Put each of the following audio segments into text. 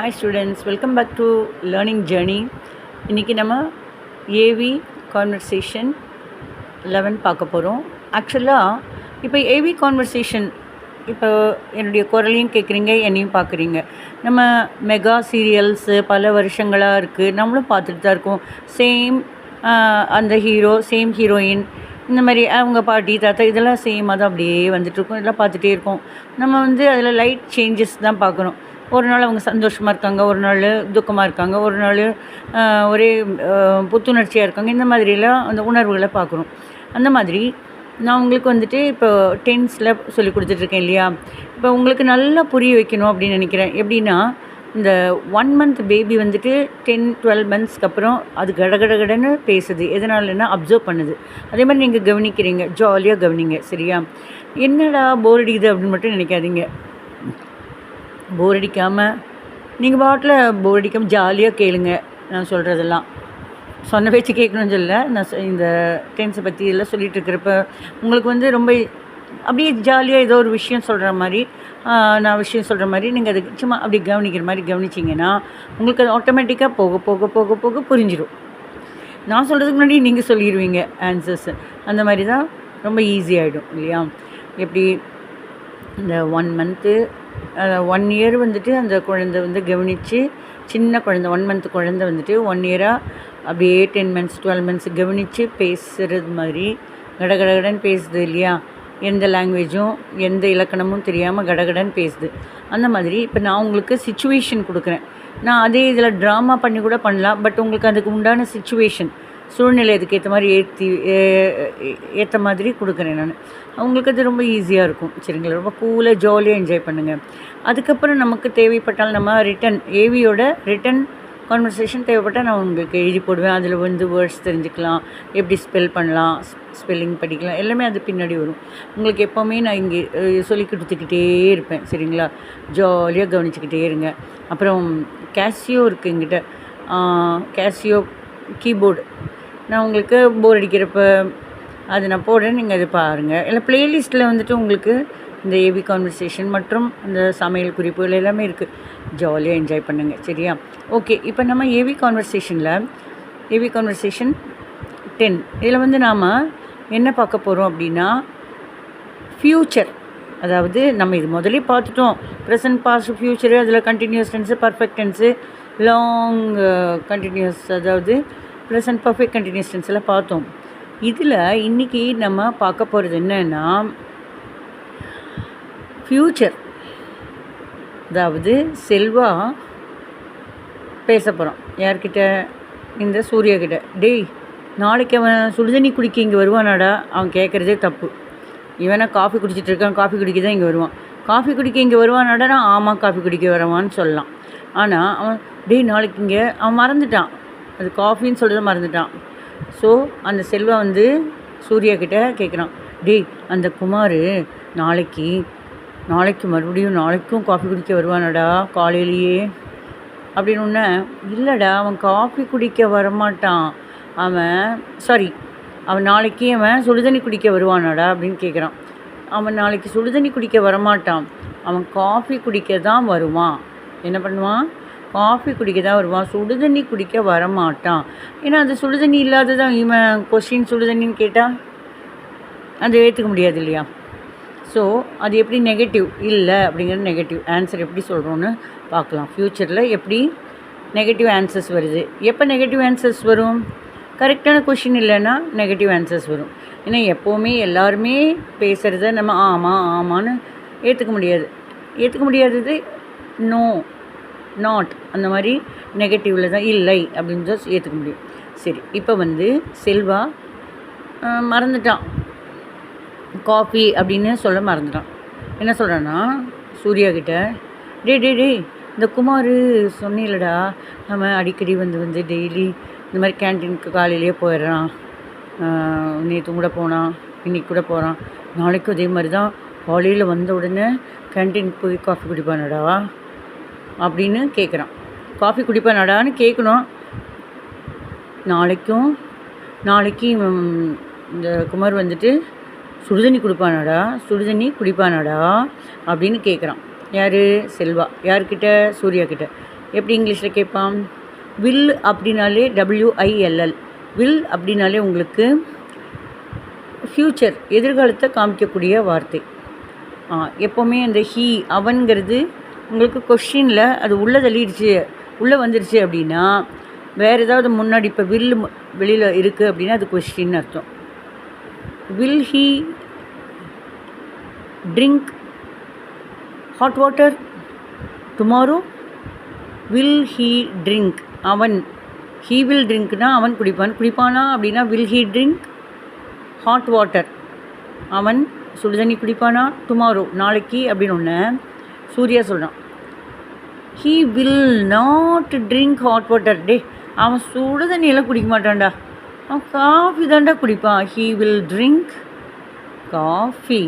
Hi students, welcome back to learning journey. இன்றைக்கி நம்ம AV conversation 11 பார்க்க போகிறோம். ஆக்சுவலாக இப்போ ஏவி கான்வர்சேஷன் இப்போ என்னுடைய குரலையும் கேட்குறீங்க, என்னையும் பார்க்குறீங்க. நம்ம மெகா சீரியல்ஸு பல வருஷங்களாக இருக்குது, நம்மளும் பார்த்துட்டு தான் இருக்கோம். சேம் அந்த ஹீரோ, சேம் ஹீரோயின், இந்த மாதிரி அவங்க பாட்டி தாத்தா இதெல்லாம் சேமாக தான் அப்படியே வந்துட்டுருக்கோம், இதெல்லாம் பார்த்துட்டே இருக்கோம். நம்ம அதில் லைட் சேஞ்சஸ் தான் பார்க்குறோம். ஒரு நாள் அவங்க சந்தோஷமாக இருக்காங்க, ஒரு நாள் துக்கமாக இருக்காங்க, ஒரு நாள் ஒரே புத்துணர்ச்சியாக இருக்காங்க. இந்த மாதிரிலாம் அந்த உணர்வுகளை பார்க்குறோம். அந்த மாதிரி நான் உங்களுக்கு இப்போ டென்ஸில் சொல்லி கொடுத்துட்ருக்கேன் இல்லையா. இப்போ உங்களுக்கு நல்லா புரிய வைக்கணும் அப்படின்னு நினைக்கிறேன். எப்படின்னா, இந்த 1 month பேபி 10-12 monthsக்கு அப்புறம் அது கடகடகடன்னு பேசுது. எதனாலன்னா அப்சர்வ் பண்ணுது. அதே மாதிரி நீங்கள் கவனிக்கிறீங்க, ஜாலியாக கவனிங்க, சரியா? என்னடா போர் அடிக்குது அப்படின்னு மட்டும் நினைக்காதீங்க. போர் அடிக்காமல் நீங்கள் பாட்டில் போர் அடிக்காமல் ஜாலியாக கேளுங்க. நான் சொல்கிறதெல்லாம் சொன்ன பேச்சு கேட்கணும்னு சொல்ல, நான் இந்த டென்ஸை பற்றி எல்லாம் சொல்லிகிட்டு இருக்கிறப்ப உங்களுக்கு ரொம்ப அப்படியே ஜாலியாக ஏதோ ஒரு விஷயம் சொல்கிற மாதிரி, நான் விஷயம் சொல்கிற மாதிரி நீங்கள் அது சும்மா அப்படி கவனிக்கிற மாதிரி கவனிச்சிங்கன்னா உங்களுக்கு அது ஆட்டோமேட்டிக்காக போக போக போக போக புரிஞ்சிடும். நான் சொல்கிறதுக்கு முன்னாடி நீங்கள் சொல்லிடுவீங்க ஆன்சர்ஸ். அந்த மாதிரி தான் ரொம்ப ஈஸியாகிடும் இல்லையா. எப்படி இந்த 1 month 1 year அந்த குழந்தை கவனித்து, சின்ன குழந்தை 1 month குழந்தை 1 year அப்படியே 10 months 12 months கவனித்து பேசுகிறது மாதிரி கடகடகடன்னு பேசுது இல்லையா. எந்த லாங்குவேஜும் எந்த இலக்கணமும் தெரியாமல் கடகடன்னு பேசுது. அந்த மாதிரி இப்போ நான் உங்களுக்கு சிச்சுவேஷன் கொடுக்குறேன். நான் அதே இதில் ட்ராமா பண்ணி கூட பண்ணலாம். பட் உங்களுக்கு அதுக்கு உண்டான சிச்சுவேஷன், சூழ்நிலை அதுக்கு ஏற்ற மாதிரி ஏற்ற மாதிரி கொடுக்குறேன் நான். அவங்களுக்கு அது ரொம்ப ஈஸியாக இருக்கும், சரிங்களா? ரொம்ப கூலாக ஜாலியாக என்ஜாய் பண்ணுங்கள். அதுக்கப்புறம் நமக்கு தேவைப்பட்டால் நம்ம ஏவியோட ரிட்டன் கான்வர்சேஷன் தேவைப்பட்டால் நான் உங்களுக்கு எழுதி போடுவேன். அதில் வேர்ட்ஸ் தெரிஞ்சுக்கலாம், எப்படி ஸ்பெல் பண்ணலாம், ஸ்பெல்லிங் படிக்கலாம், எல்லாமே அது பின்னாடி வரும். உங்களுக்கு எப்போவுமே நான் இங்கே சொல்லி கொடுத்துக்கிட்டே இருப்பேன், சரிங்களா? ஜாலியாக கவனிச்சுக்கிட்டே இருங்க. அப்புறம் கேசியோ இருக்குது எங்கிட்ட, கேசியோ கீபோர்டு. நான் உங்களுக்கு போர் அடிக்கிறப்ப அது நான் போடுறேன், நீங்கள் அதை பாருங்கள். இல்லை ப்ளேலிஸ்ட்டில் உங்களுக்கு இந்த ஏவி கான்வர்சேஷன் மற்றும் அந்த சமையல் குறிப்புகள் எல்லாமே இருக்குது. ஜாலியாக என்ஜாய் பண்ணுங்கள், சரியா? ஓகே, இப்போ நம்ம ஏவி கான்வர்சேஷன் 10 இதில் நாம் என்ன பார்க்க போகிறோம் அப்படின்னா, ஃப்யூச்சர். அதாவது நம்ம இது முதலே பார்த்துட்டோம், ப்ரெசன்ட் பாஸ்ட் ஃப்யூச்சரு, அதில் continuous tense, perfect tense, long continuous, அதாவது ப்ரெசன்ட் பர்ஃபெக்ட் கண்டினியூஸ் டென்ஸ் எல்லாம் பார்த்தோம். இதில் இன்றைக்கி நம்ம பார்க்க போகிறது என்னன்னா ஃப்யூச்சர். அதாவது செல்வா பேச போகிறான் யார்கிட்ட? இந்த சூர்யா கிட்ட. டேய், நாளைக்கு அவன் சுடுதண்ணி குடிக்க இங்கே வருவானாடா? அவன் கேட்குறதே தப்பு. இவனை காஃபி குடிச்சிட்டு இருக்கான், காஃபி குடிக்க தான் இங்கே வருவான். காஃபி குடிக்க இங்கே வருவானாடா? ஆமாம், காஃபி குடிக்க வருவான்னு சொல்லலாம். ஆனால் அவன் டேய் நாளைக்கு இங்கே, அவன் மறந்துட்டான், அது காஃபின்னு சொல்கிறத மறந்துட்டான். ஸோ அந்த செல்வா சூர்யா கிட்ட கேட்குறான், டேய் அந்த குமார் நாளைக்கு மறுபடியும் நாளைக்கும் காஃபி குடிக்க வருவானடா காலையிலேயே அப்படின்னு ஒன்று. இல்லைடா, அவன் காஃபி குடிக்க வரமாட்டான், அவன் நாளைக்கு அவன் சுடுதண்ணி குடிக்க வருவானாடா அப்படின்னு கேட்குறான். அவன் நாளைக்கு சுடுதண்ணி குடிக்க வரமாட்டான், அவன் காஃபி குடிக்க தான் வருவான். என்ன பண்ணுவான்? காஃபி குடிக்க தான் வருவான், சுடுதண்ணி குடிக்க வரமாட்டான். ஏன்னா அது சுடுதண்ணி இல்லாததான் இவன் கொஸ்டின் சுடுதண்ணின்னு கேட்டால் அது ஏற்றுக்க முடியாது இல்லையா. ஸோ அது எப்படி நெகட்டிவ் இல்லை அப்படிங்கிறது நெகட்டிவ் ஆன்சர் எப்படி சொல்கிறோன்னு பார்க்கலாம். ஃப்யூச்சரில் எப்படி நெகட்டிவ் ஆன்சர்ஸ் வருது. எப்போ நெகட்டிவ் ஆன்சர்ஸ் வரும்? கரெக்டான கொஷின் இல்லைன்னா நெகட்டிவ் ஆன்சர்ஸ் வரும். ஏன்னா எப்போவுமே எல்லாருமே பேசுகிறத நம்ம ஆமான்னு ஏற்றுக்க முடியாதது நோ, நாட், அந்த மாதிரி நெகட்டிவில் தான் இல்லை அப்படின்னு தான் ஏற்றுக்க முடியும். சரி, இப்போ செல்வா மறந்துட்டான், காஃபி அப்படின்னு சொல்ல மறந்துட்டான். என்ன சொல்கிறான்னா சூர்யா கிட்ட, டே இந்த குமார் சொன்னீங்களடா, அவன் அடிக்கடி டெய்லி இந்த மாதிரி கேன்டீனுக்கு காலையிலேயே போயிடுறான், நேற்று கூட போனான், இன்றைக்கி கூட போகிறான், நாளைக்கும் அதே மாதிரி தான் காலையில் வந்த உடனே கேன்டீனுக்கு போய் காஃபி குடிப்பானடா அப்படின்னு கேட்குறான். காஃபி குடிப்பானடான்னு கேட்கணும். நாளைக்கு இந்த குமார் சுடுதண்ணி குடிப்பானாடா அப்படின்னு கேட்குறான். யார்? செல்வா. யார்கிட்ட? சூர்யா கிட்ட. எப்படி இங்கிலீஷில் கேட்பான்? வில் அப்படின்னாலே WILL, வில் அப்படின்னாலே உங்களுக்கு ஃப்யூச்சர், எதிர்காலத்தை காமிக்கக்கூடிய வார்த்தை. எப்போவுமே அந்த ஹீ அவன்கிறது உங்களுக்கு கொஷினில் அது உள்ளே தள்ளிடுச்சு, உள்ளே வந்துடுச்சு அப்படின்னா வேறு ஏதாவது முன்னாடி இப்போ வில் வெளியில் இருக்குது அப்படின்னா அது கொஸ்டின் அர்த்தம். Will he drink hot water tomorrow? Will he drink, அவன் ஹீ வில் ட்ரிங்க்னா அவன் குடிப்பான், குடிப்பானா அப்படின்னா will he drink hot water, அவன் சுடுதண்ணி குடிப்பானா? டுமாரோ, நாளைக்கு அப்படின்னு ஒன்று சூர்யா சொல்கிறான். He will not drink hot water. டே, அவன் சுடு தண்ணியெல்லாம் குடிக்க மாட்டான்டா, அவன் காஃபி தான்டா குடிப்பான். He will drink coffee.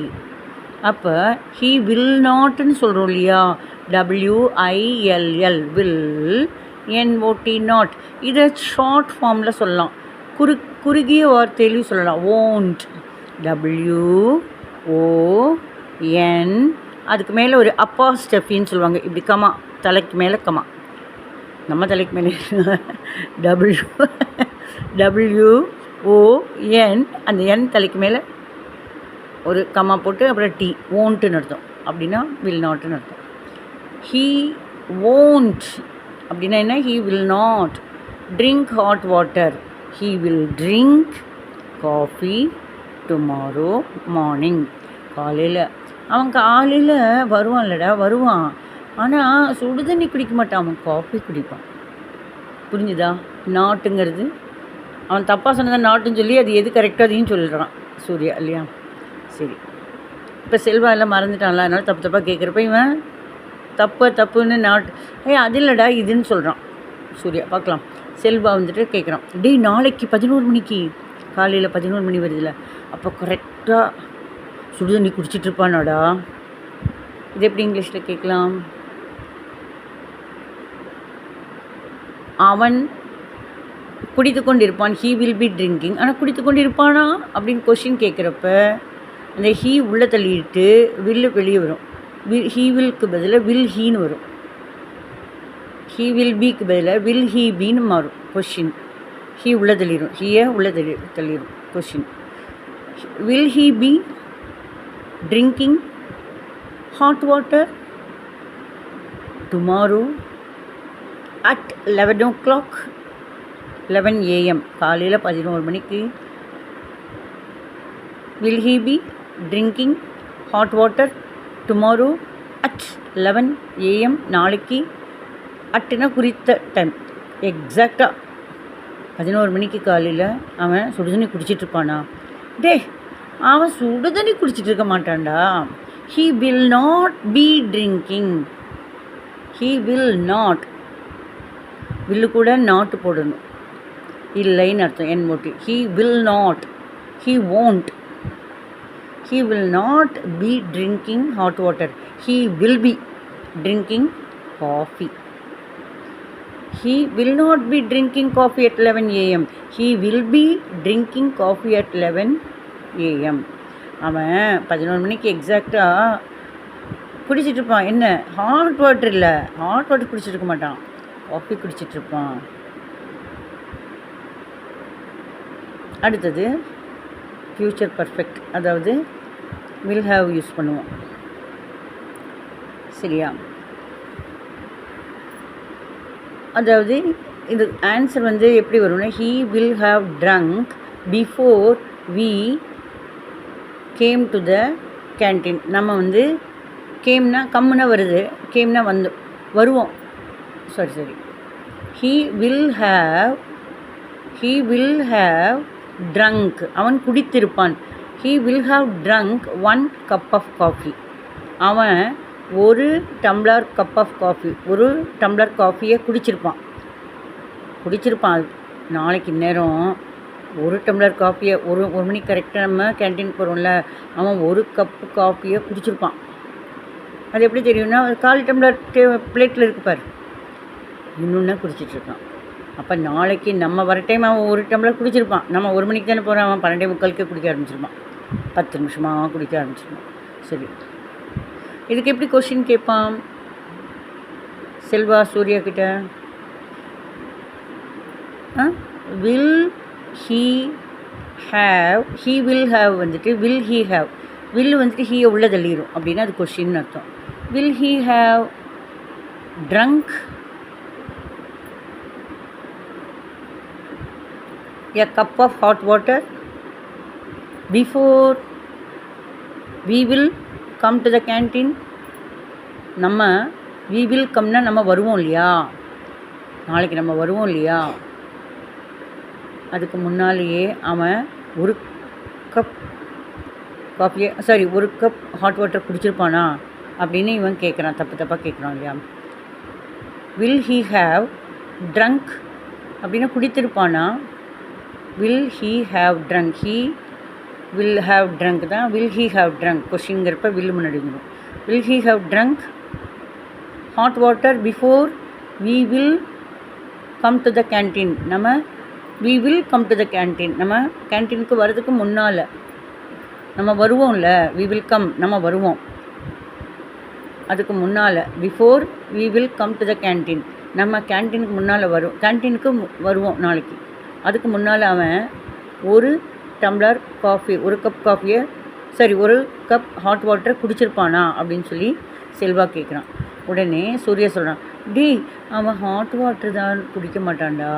அப்போ ஹீ வில் நாட்னு சொல்கிறோம் இல்லையா, WILL, வில், NOT நாட். இதை ஷார்ட் ஃபார்மில் சொல்லலாம், குறுகிய வார்த்தையிலையும் சொல்லலாம். ஓன்ட், WON, அதுக்கு மேலே ஒரு அப்பாஸ்டஃபின்னு சொல்லுவாங்க, இப்படி கமா, தலைக்கு மேலே கமா, நம்ம தலைக்கு மேலே WON, அந்த என் தலைக்கு மேலே ஒரு கமா போட்டு அப்புறம் டி, ஓன்ட்டுன்னு அர்த்தம். அப்படின்னா வில் நாட்னு அர்த்தம். ஹீ ஓன்ட் அப்படின்னா என்ன? He will not drink hot water, he will drink coffee tomorrow morning. காலையில் அவன் காலையில் வருவான்லடா, வருவான், ஆனால் சுடுதண்ணி குடிக்க மாட்டான், அவன் காஃபி குடிப்பான். புரிஞ்சுதா? நாட்டுங்கிறது அவன் தப்பாக சொன்னதான் நாட்டுன்னு சொல்லி அது எது கரெக்டாக அதையும் சொல்லிடுறான் சூர்யா, இல்லையா? சரி, இப்போ செல்வா எல்லாம் மறந்துட்டான்ல, அதனால் தப்பு தப்பாக கேட்குறப்ப இவன் தப்புன்னு நாட்டு அது இல்லைடா இதுன்னு சொல்கிறான் சூர்யா. பார்க்கலாம், செல்வா வந்துட்டு கேட்குறான், டே நாளைக்கு 11 மணிக்கு, காலையில் 11 மணி வருதுல்ல, அப்போ கரெக்டாக சுடுதண்ணி குடிச்சிட்ருப்பானாடா. இது எப்படி இங்கிலீஷில் கேட்கலாம்? அவன் குடித்து கொண்டு இருப்பான், ஹீ வில் பி ட்ரிங்கிங். ஆனால் குடித்து கொண்டு இருப்பானா அப்படின்னு கொஷின் கேட்குறப்ப அந்த ஹீ உள்ளே தள்ளிட்டு வில்லு வெளியே வரும். ஹீ வில்க்கு பதிலாக வில் ஹீன்னு வரும். ஹீ வில் பிக்கு பதிலாக வில் ஹீ பின்னு மாறும் கொஷின். ஹீ உள்ளே தள்ளிடும், ஹீயை உள்ளே தள்ளிடும் question. Will he be drinking hot water tomorrow at 11 o'clock, 11 AM, காலையில் 11 மணிக்கு. Will he be drinking hot water tomorrow at 11 AM, நாளைக்கு. அட்டுனா குறித்த டைம், எக்ஸாக்டாக 11 மணிக்கு காலையில் அவன் சுடுதண்ணி குடிச்சிட்ருப்பானா? டே, அவன் சுடுதண்ணி குடிச்சிட்ருக்க மாட்டான்டா. He will not be drinking, he will not, will கூட நாட்டு போடணும், இல்லைன்னு அர்த்தம், NOT. He will not, he won't, he will not be drinking hot water, he will be drinking coffee. He will not be drinking coffee at 11 AM, he will be drinking coffee at 11 AM. அவன் 11 மணிக்கு எக்ஸாக்டாக குடிச்சிட்ருப்பான். என்ன? Hot water இல்லை, hot water குடிச்சிட்ருக்க மாட்டான், coffee குடிச்சிட்ருப்பான். அடுத்தது ஃப்யூச்சர் பர்ஃபெக்ட், அதாவது வில் ஹாவ் யூஸ் பண்ணுவோம், சரியா? அதாவது இது ஆன்சர் வந்து எப்படி வரும்னா, he will have drunk before we came to the canteen. நம்ம வந்து கேம்னா கம்முன்னா வருது, கேம்னா வருவோம், சரி. ஹீ வில் ஹாவ் ட்ரங்க், அவன் குடித்திருப்பான். He will have drunk 1 cup of coffee, அவன் ஒரு டம்ளர் கப் ஆஃப் காஃபி, ஒரு டம்ளர் காஃபியை குடிச்சிருப்பான். நாளைக்கு நேரம் ஒரு டம்ளர் காஃபியை ஒரு மணிக்கு கரெக்டாக நம்ம கேன்டீன் போகிறோம்ல, அவன் ஒரு கப்பு காஃபியை குடிச்சிருப்பான். அது எப்படி தெரியும்னா, 1/4 டம்ளர் பிளேட்டில் இருக்குப்பார், இன்னொன்று குடிச்சிட்ருக்கான். அப்போ நாளைக்கு நம்ம வர டைம் அவன் ஒரு டம்ளர் குடிச்சிருப்பான். நம்ம 1 மணிக்கு தானே போகிறான், அவன் 12:45 குடிக்க ஆரம்பிச்சிருப்பான், 10 நிமிஷமாக குடிக்க ஆரம்பிச்சிருப்பான். சரி, இதுக்கு எப்படி கொஷின் கேட்பான்? செல்வா சூர்யா கிட்ட will he have, he will have வந்துட்டு வில் ஹீ ஹேவ், வில் வந்துட்டு ஹீயை உள்ள தள்ளிடும் அப்படின்னா அது கொஷின்னு அர்த்தம். Will he have drunk a cup of hot water before we will come to the canteen? நம்ம we will comeனா நம்ம வருவோம் இல்லையா, நாளைக்கு நம்ம வருவோம் இல்லையா, அதுக்கு முன்னாலேயே அவன் ஒரு கப் காஃபியை ஒரு கப் ஹாட் வாட்டர் குடிச்சிருப்பானா அப்படின்னு இவன் கேட்குறான், தப்பாக கேட்குறான் இல்லையா. வில் ஹீ ஹேவ் ட்ரங்க் அப்படின்னா குடித்திருப்பானா, will he have drunk, he will have drunk தான் வில் ஹீ ஹேவ் ட்ரங்க், கொஷின்ங்கிறப்ப வில் முன்னாடி வந்துடும். Will he have drunk hot water before we will come to the canteen. நம்ம we will come to the canteen, நம்ம கேன்டீனுக்கு வர்றதுக்கு முன்னால் நம்ம வருவோம்ல, வி வில் கம் நம்ம வருவோம், அதுக்கு முன்னால் before we will come to the canteen, நம்ம கேன்டீனுக்கு முன்னால் கேன்டீனுக்கு வருவோம் நாளைக்கு, அதுக்கு முன்னால் அவன் ஒரு டம்ளர் காஃபி, ஒரு கப் காஃபியை ஒரு கப் ஹாட் வாட்டரை குடிச்சிருப்பானா அப்படின்னு சொல்லி செல்வா கேட்குறான். உடனே சூர்யா சொல்கிறான், டி அவன் ஹாட் வாட்டர் தான் குடிக்க மாட்டான்டா,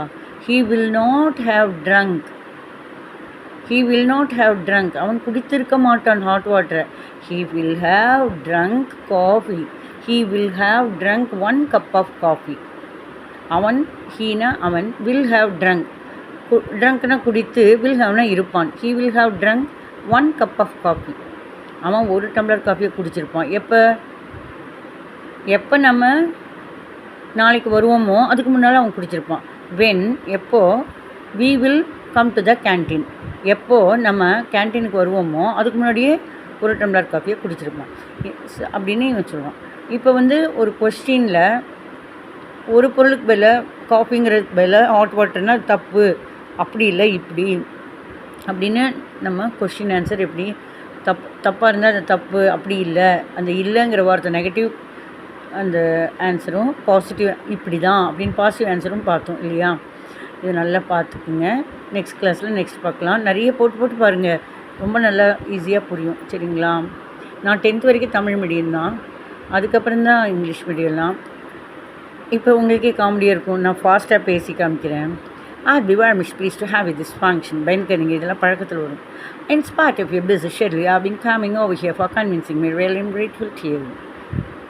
he will not have drunk, he will not have drunk, அவன் குடித்திருக்க மாட்டான் ஹாட் வாட்டரை, he will have drunk coffee, he will have drunk 1 cup of coffee. அவன் ஹீனா அவன், வில் ஹேவ் ட்ரங்க் ட்ரங்க்னா குடித்து, வில் ஹேவ்னா இருப்பான், he will have drunk 1 cup of coffee, அவன் ஒரு டம்ளர் காஃபியை குடிச்சிருப்பான். எப்போ நம்ம நாளைக்கு வருவோமோ அதுக்கு முன்னால் அவன் குடிச்சிருப்பான். வென் எப்போ, we will come to the canteen, எப்போது நம்ம கேன்டீனுக்கு வருவோமோ அதுக்கு முன்னாடியே ஒரு டம்ளர் காஃபியை குடிச்சிருப்பான் அப்படின்னு இவன் சொல்லுவான். இப்போ ஒரு கொஸ்டினில் ஒரு பொருளுக்கு பதில் காஃபிங்கிறதுக்கு பதில் ஹாட் வாட்டர்னால் தப்பு, அப்படி இல்லை இப்படி அப்படின்னு நம்ம கொஸ்டின் ஆன்சர் எப்படி தப்பாக இருந்தால் அது தப்பு, அப்படி இல்லை, அந்த இல்லைங்கிற வார்த்தை நெகட்டிவ் அந்த ஆன்சரும், பாசிட்டிவ் இப்படி தான் அப்படின்னு பாசிட்டிவ் ஆன்சரும் பார்த்தோம் இல்லையா. இது நல்லா பார்த்துக்குங்க. நெக்ஸ்ட் கிளாஸில் நெக்ஸ்ட் பார்க்கலாம். நிறைய போட்டு பாருங்கள், ரொம்ப நல்லா ஈஸியாக புரியும். சரிங்களா. நான் 10th வரைக்கும் தமிழ் மீடியம் தான், அதுக்கப்புறம் தான் இங்கிலீஷ் மீடியம்லாம். இப்போ உங்களுக்கே காமெடியாக இருக்கும், நான் ஃபாஸ்ட்டாக பேசி காமிக்கிறேன். I'd be very much pleased to have you this function. பயன்கரிங்க, இதெல்லாம் பழக்கத்தில் வரும். In spite of your busy schedule, you have been coming over here for convincing me. Really am grateful to you.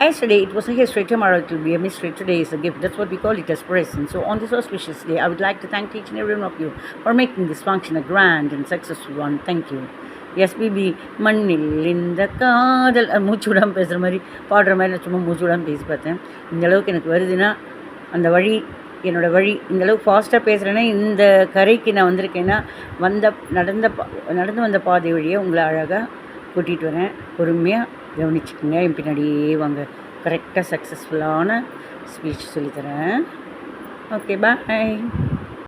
Yesterday it was a history, tomorrow it will be a mystery, today is a gift. That's what we call it as present. So on this auspicious day, I would like to thank each and every one of you for making this function a grand and successful one. Thank you. SPB மண்ணில் இந்த காதல், மூச்சு விடாமல் பேசுகிற மாதிரி பாடுற மாதிரி நான் சும்மா மூச்சு விடாமல் பேசி பார்த்தேன். இந்தளவுக்கு எனக்கு வருதுன்னா அந்த வழி என்னோடய வழி. இந்தளவுக்கு ஃபாஸ்ட்டாக பேசுகிறேன்னா இந்த கரைக்கு நான் வந்திருக்கேன்னா நடந்து வந்த பாதை வழியை உங்களை அழகாக கூட்டிகிட்டு வரேன். பொறுமையாக கவனிச்சுக்கோங்க, என் பின்னாடியே வாங்க. கரெக்டாக சக்ஸஸ்ஃபுல்லான ஸ்பீச் சொல்லித்தரேன். ஓகே, பாய்.